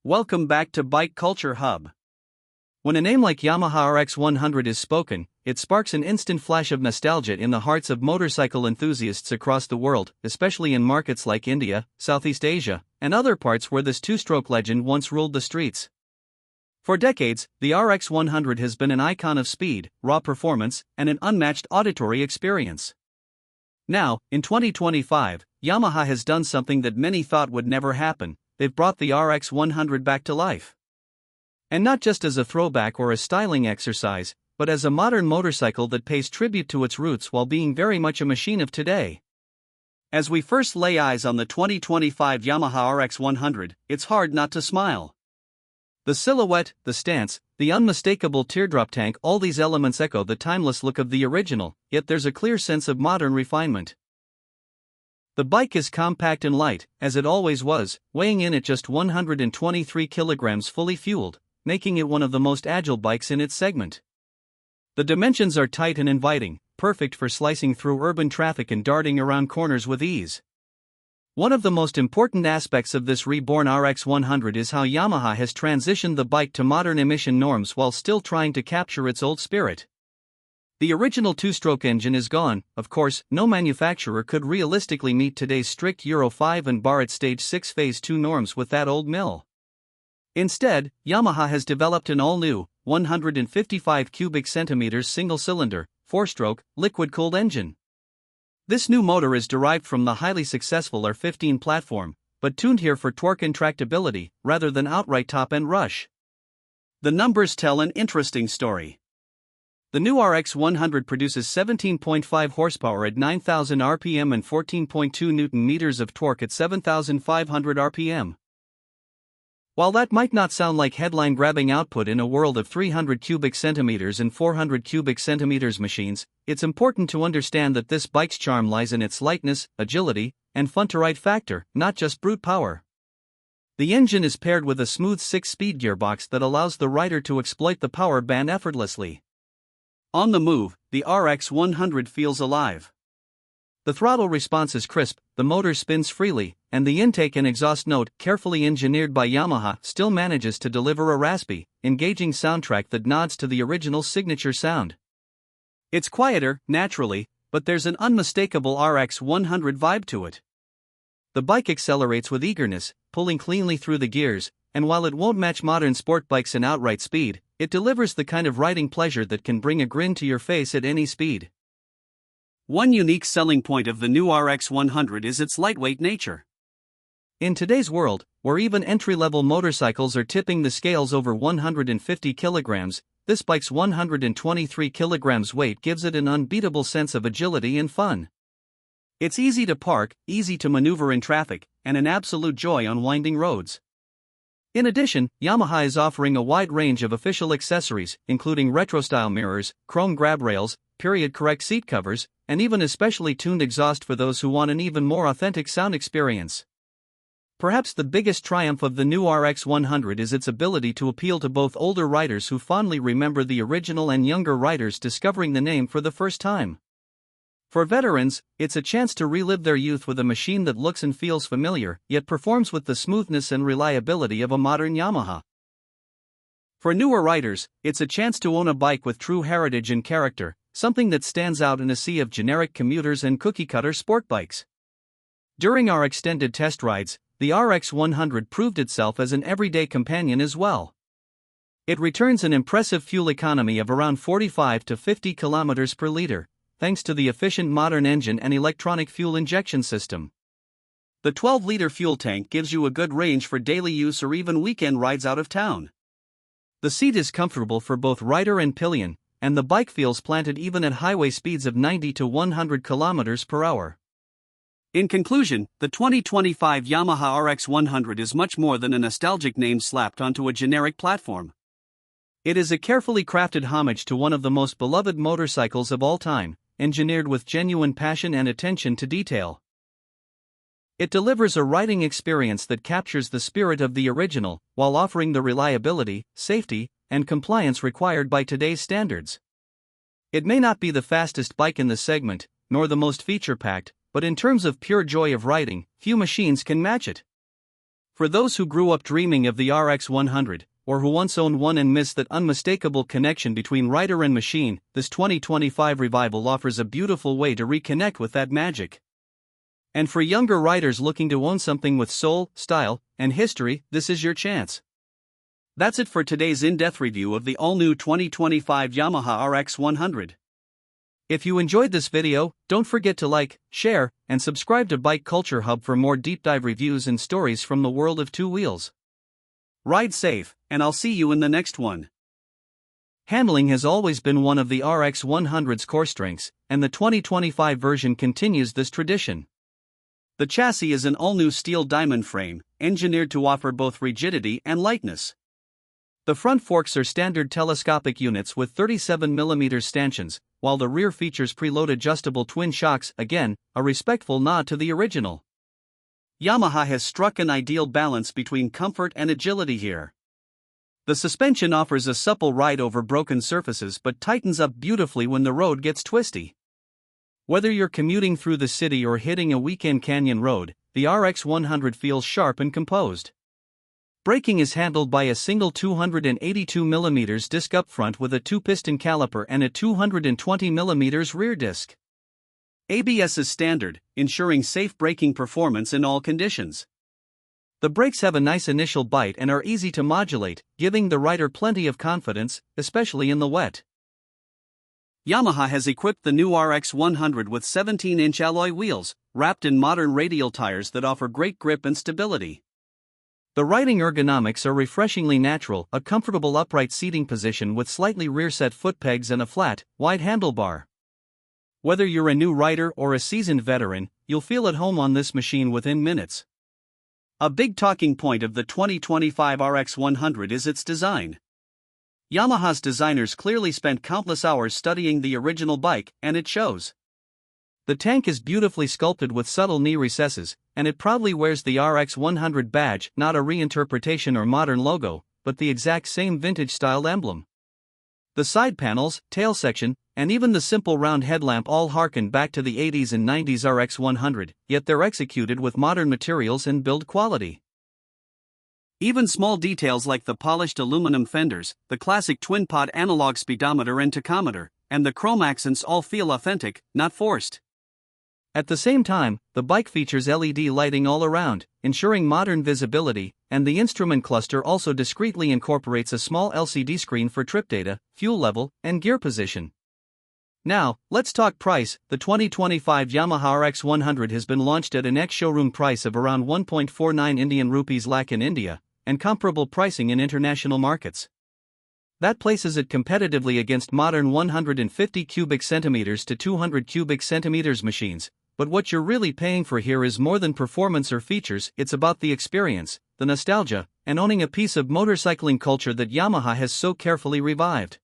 Welcome back to Bike Culture Hub. When a name like Yamaha RX 100 is spoken, it sparks an instant flash of nostalgia in the hearts of motorcycle enthusiasts across the world, especially in markets like India, Southeast Asia, and other parts where this two-stroke legend once ruled the streets. For decades, the RX 100 has been an icon of speed, raw performance, and an unmatched auditory experience. Now, in 2025, Yamaha has done something that many thought would never happen. They've brought the RX 100 back to life. And not just as a throwback or a styling exercise, but as a modern motorcycle that pays tribute to its roots while being very much a machine of today. As we first lay eyes on the 2025 Yamaha RX 100, it's hard not to smile. The silhouette, the stance, the unmistakable teardrop tank, all these elements echo the timeless look of the original, yet there's a clear sense of modern refinement. The bike is compact and light, as it always was, weighing in at just 123 kilograms fully fueled, making it one of the most agile bikes in its segment. The dimensions are tight and inviting, perfect for slicing through urban traffic and darting around corners with ease. One of the most important aspects of this reborn RX 100 is how Yamaha has transitioned the bike to modern emission norms while still trying to capture its old spirit. The original two-stroke engine is gone. Of course, no manufacturer could realistically meet today's strict Euro 5 and Bar at Stage 6 Phase 2 norms with that old mill. Instead, Yamaha has developed an all-new, 155 cubic centimeters single-cylinder, four-stroke, liquid-cooled engine. This new motor is derived from the highly successful R15 platform, but tuned here for torque and tractability, rather than outright top-end rush. The numbers tell an interesting story. The new RX 100 produces 17.5 horsepower at 9,000 RPM and 14.2 Nm of torque at 7,500 RPM. While that might not sound like headline-grabbing output in a world of 300 cubic centimeters and 400 cubic centimeters machines, it's important to understand that this bike's charm lies in its lightness, agility, and fun-to-ride factor, not just brute power. The engine is paired with a smooth 6-speed gearbox that allows the rider to exploit the power band effortlessly. On the move, the RX 100 feels alive. The throttle response is crisp, the motor spins freely, and the intake and exhaust note, carefully engineered by Yamaha, still manages to deliver a raspy, engaging soundtrack that nods to the original signature sound. It's quieter, naturally, but there's an unmistakable RX 100 vibe to it. The bike accelerates with eagerness, pulling cleanly through the gears, and while it won't match modern sport bikes in outright speed, it delivers the kind of riding pleasure that can bring a grin to your face at any speed. One unique selling point of the new RX 100 is its lightweight nature. In today's world, where even entry-level motorcycles are tipping the scales over 150 kilograms, this bike's 123 kilograms weight gives it an unbeatable sense of agility and fun. It's easy to park, easy to maneuver in traffic, and an absolute joy on winding roads. In addition, Yamaha is offering a wide range of official accessories, including retro-style mirrors, chrome grab rails, period-correct seat covers, and even a specially tuned exhaust for those who want an even more authentic sound experience. Perhaps the biggest triumph of the new RX 100 is its ability to appeal to both older riders who fondly remember the original and younger riders discovering the name for the first time. For veterans, it's a chance to relive their youth with a machine that looks and feels familiar, yet performs with the smoothness and reliability of a modern Yamaha. For newer riders, it's a chance to own a bike with true heritage and character, something that stands out in a sea of generic commuters and cookie-cutter sport bikes. During our extended test rides, the RX 100 proved itself as an everyday companion as well. It returns an impressive fuel economy of around 45 to 50 kilometers per liter, thanks to the efficient modern engine and electronic fuel injection system. The 12-liter fuel tank gives you a good range for daily use or even weekend rides out of town. The seat is comfortable for both rider and pillion, and the bike feels planted even at highway speeds of 90 to 100 kilometers per hour. In conclusion, the 2025 Yamaha RX 100 is much more than a nostalgic name slapped onto a generic platform. It is a carefully crafted homage to one of the most beloved motorcycles of all time, engineered with genuine passion and attention to detail. It delivers a riding experience that captures the spirit of the original, while offering the reliability, safety, and compliance required by today's standards. It may not be the fastest bike in the segment, nor the most feature-packed, but in terms of pure joy of riding, few machines can match it. For those who grew up dreaming of the RX 100, or who once owned one and missed that unmistakable connection between rider and machine, this 2025 revival offers a beautiful way to reconnect with that magic. And for younger riders looking to own something with soul, style, and history, this is your chance. That's it for today's in-depth review of the all-new 2025 Yamaha RX 100. If you enjoyed this video, don't forget to like, share, and subscribe to Bike Culture Hub for more deep-dive reviews and stories from the world of two wheels. Ride safe, and I'll see you in the next one. Handling has always been one of the RX 100's core strengths, and the 2025 version continues this tradition. The chassis is an all-new steel diamond frame, engineered to offer both rigidity and lightness. The front forks are standard telescopic units with 37mm stanchions, while the rear features preload adjustable twin shocks, again, a respectful nod to the original. Yamaha has struck an ideal balance between comfort and agility here. The suspension offers a supple ride over broken surfaces but tightens up beautifully when the road gets twisty. Whether you're commuting through the city or hitting a weekend canyon road, the RX 100 feels sharp and composed. Braking is handled by a single 282mm disc up front with a 2-piston caliper and a 220mm rear disc. ABS is standard, ensuring safe braking performance in all conditions. The brakes have a nice initial bite and are easy to modulate, giving the rider plenty of confidence, especially in the wet. Yamaha has equipped the new RX 100 with 17-inch alloy wheels, wrapped in modern radial tires that offer great grip and stability. The riding ergonomics are refreshingly natural, a comfortable upright seating position with slightly rear-set foot pegs and a flat, wide handlebar. Whether you're a new rider or a seasoned veteran, you'll feel at home on this machine within minutes. A big talking point of the 2025 RX 100 is its design. Yamaha's designers clearly spent countless hours studying the original bike, and it shows. The tank is beautifully sculpted with subtle knee recesses, and it proudly wears the RX 100 badge, not a reinterpretation or modern logo, but the exact same vintage-styled emblem. The side panels, tail section, and even the simple round headlamp all harken back to the 80s and 90s RX 100, yet they're executed with modern materials and build quality. Even small details like the polished aluminum fenders, the classic twin-pod analog speedometer and tachometer, and the chrome accents all feel authentic, not forced. At the same time, the bike features LED lighting all around, ensuring modern visibility, and the instrument cluster also discreetly incorporates a small LCD screen for trip data, fuel level, and gear position. Now, let's talk price. The 2025 Yamaha RX 100 has been launched at an ex-showroom price of around 1.49 Indian rupees lakh in India, and comparable pricing in international markets. That places it competitively against modern 150 cubic centimeters to 200 cubic centimeters machines. But what you're really paying for here is more than performance or features, it's about the experience, the nostalgia, and owning a piece of motorcycling culture that Yamaha has so carefully revived.